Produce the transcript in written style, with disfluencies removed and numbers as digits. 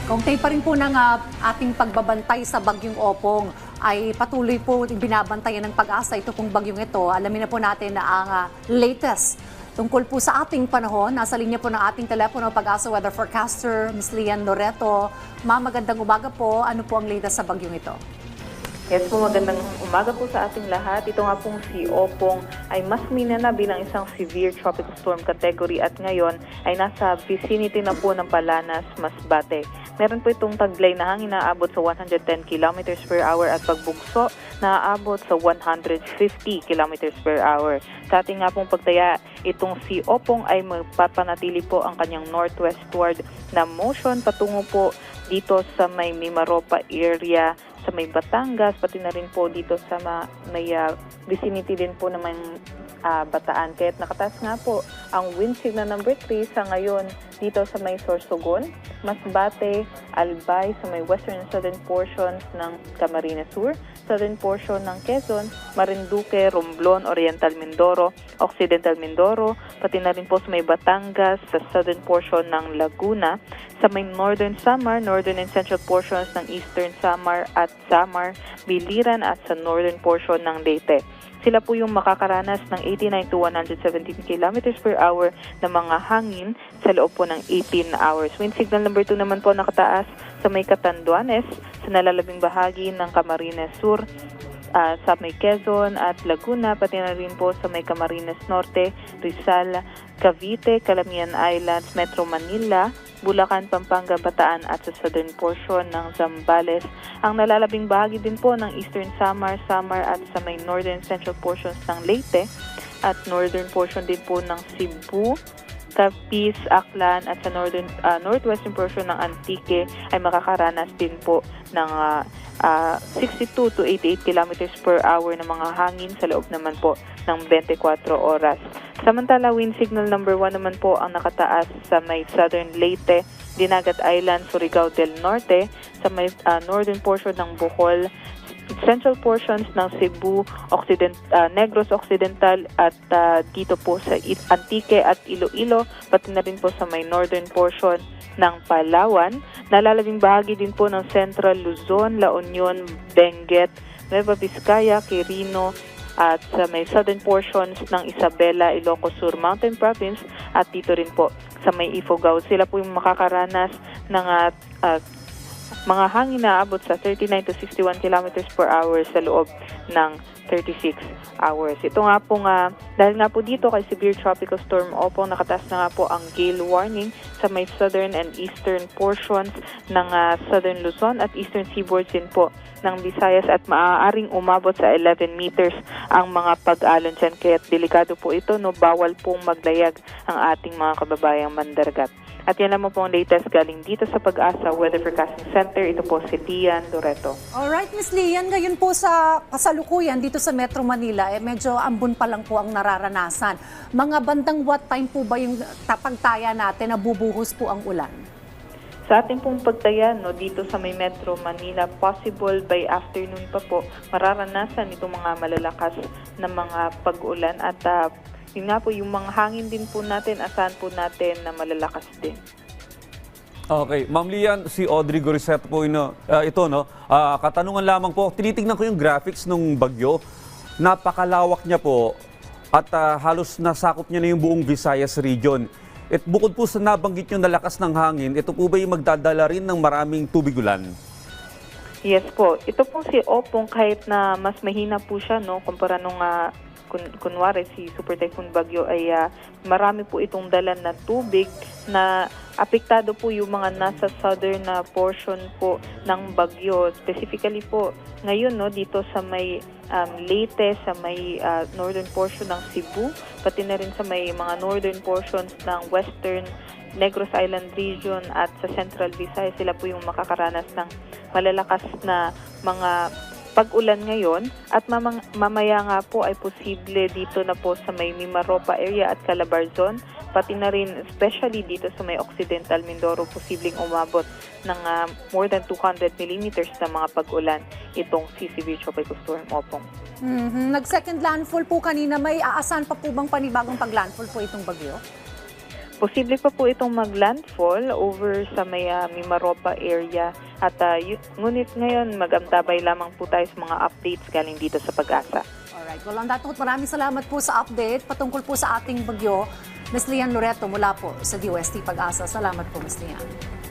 Kaugnay pa rin po ng ating pagbabantay sa Bagyong Opong ay patuloy po binabantayan ng Pag-asa ito pong bagyong ito. Alamin na po natin na ang latest tungkol po sa ating panahon. Nasa linya po ng ating telepono Pag-asa weather forecaster, Ms. Lian Loreto. Ma'am, magandang umaga po. Ano po ang latest sa bagyong ito? Yes po, magandang umaga po sa ating lahat. Ito nga pong si Opong ay mas minana bilang isang severe tropical storm category at ngayon ay nasa vicinity na po ng Palanas, Masbate. Meron po itong taglay na hangin na aabot sa 110 km per hour at pagbugso na aabot sa 150 km per hour. Sa ating nga pong pagtaya, itong si Opong ay magpapanatili po ang kanyang northwestward na motion patungo po dito sa may Mimaropa area, sa may Batangas, pati na rin po dito sa may vicinity din po naman Bataan. Kaya't nakataas nga po ang wind signal number 3 sa ngayon dito sa may Sorsogon, Masbate, Albay, sa may western and southern portions ng Camarines Sur, southern portion ng Quezon, Marinduque, Romblon, Oriental Mindoro, Occidental Mindoro, pati na rin po sa may Batangas, sa southern portion ng Laguna, sa may northern Samar, northern and central portions ng eastern Samar at Samar, Biliran at sa northern portion ng Leyte. Sila po yung makakaranas ng 89 to 117 km per hour na mga hangin sa loob po ng 18 hours. Wind signal number 2 naman po nakataas sa may Catanduanes, sa nalalabing bahagi ng Camarines Sur, sa may Quezon at Laguna, pati na rin po sa may Camarines Norte, Rizal, Cavite, Calamian Islands, Metro Manila, Bulacan, Pampanga, Bataan at sa southern portion ng Zambales. Ang nalalabing bahagi din po ng eastern Samar, Samar at sa may northern central portions ng Leyte at northern portion din po ng Cebu, Capiz, Aklan at sa northwestern portion ng Antique ay makakaranas din po ng 62 to 88 kilometers per hour na mga hangin sa loob naman po ng 24 oras. Samantala, wind signal number 1 naman po ang nakataas sa may southern Leyte, Dinagat Island, Surigao del Norte, sa may northern portion ng Bohol, central portions ng Cebu, Negros Occidental at dito po sa Antique at Iloilo, pati na rin po sa may northern portion ng Palawan. Nalalabing bahagi din po ng Central Luzon, La Union, Benguet, Nueva Vizcaya, Quirino, at sa may southern portions ng Isabela, Ilocos Sur Mountain Province at dito rin po sa may Ifugao. Sila po yung makakaranas ng mga hangin na abot sa 39 to 61 kilometers per hour sa loob ng 36 hours. Ito nga po dahil nga po dito kay Severe Tropical Storm Opong, nakataas na nga po ang gale warning sa may southern and eastern portions ng southern Luzon at eastern seaboard din po ng Visayas at maaaring umabot sa 11 meters ang mga pag-alon dyan. Kaya delikado po ito, bawal pong maglayag ang ating mga kababayang mandargat. At yan naman po ang latest galing dito sa Pag-asa Weather Forecasting Center. Ito po si Lian Loreto. Alright, Ms. Lian, ngayon po sa kasalukuyan dito sa Metro Manila, medyo ambon pa lang po ang nararanasan. Mga bandang what time po ba yung pagtaya natin na bubuhos po ang ulan? Sa ating pong pagtaya dito sa may Metro Manila, possible by afternoon pa po mararanasan itong mga malalakas na mga pag-ulan at yun nga po, yung mga hangin din po natin, asahan po natin na malalakas din. Okay, Ma'am Lian, si Audrey Goriseta po katanungan lamang po, tinitingnan ko yung graphics ng bagyo, napakalawak niya po at halos nasakop niya na yung buong Visayas region. At bukod po sa nabanggit yung nalakas ng hangin, ito po ba yung magdadala rin ng maraming tubig ulan? Yes po, ito po si Opong kahit na mas mahina po siya kumpara nung kunwari si Super Typhoon Bagyo ay marami po itong dala na tubig na apektado po yung mga nasa southern na portion po ng bagyo. Specifically po ngayon dito sa may Leyte, sa may northern portion ng Cebu, pati na rin sa may mga northern portions ng western Negros Island region at sa Central Visayas, sila po yung makakaranas ng malalakas na mga pag-ulan ngayon at mamaya nga po ay posible dito na po sa may Mimaropa area at Calabarzon, pati na rin especially dito sa may Occidental Mindoro, posibleng umabot ng more than 200 millimeters na mga pag-ulan itong Severe Tropical Storm Opong. Nag-second landfall po kanina, may aasahan pa po bang panibagong pag-landfall po itong bagyo? posible pa po itong mag-landfall over sa may Mimaropa area. At ngunit ngayon, mag-antabay lamang po tayo sa mga updates galing dito sa Pag-asa. Alright, well on that note, maraming salamat po sa update patungkol po sa ating bagyo. Ms. Lian Loreto mula po sa DOST Pag-asa. Salamat po, Ms. Lian.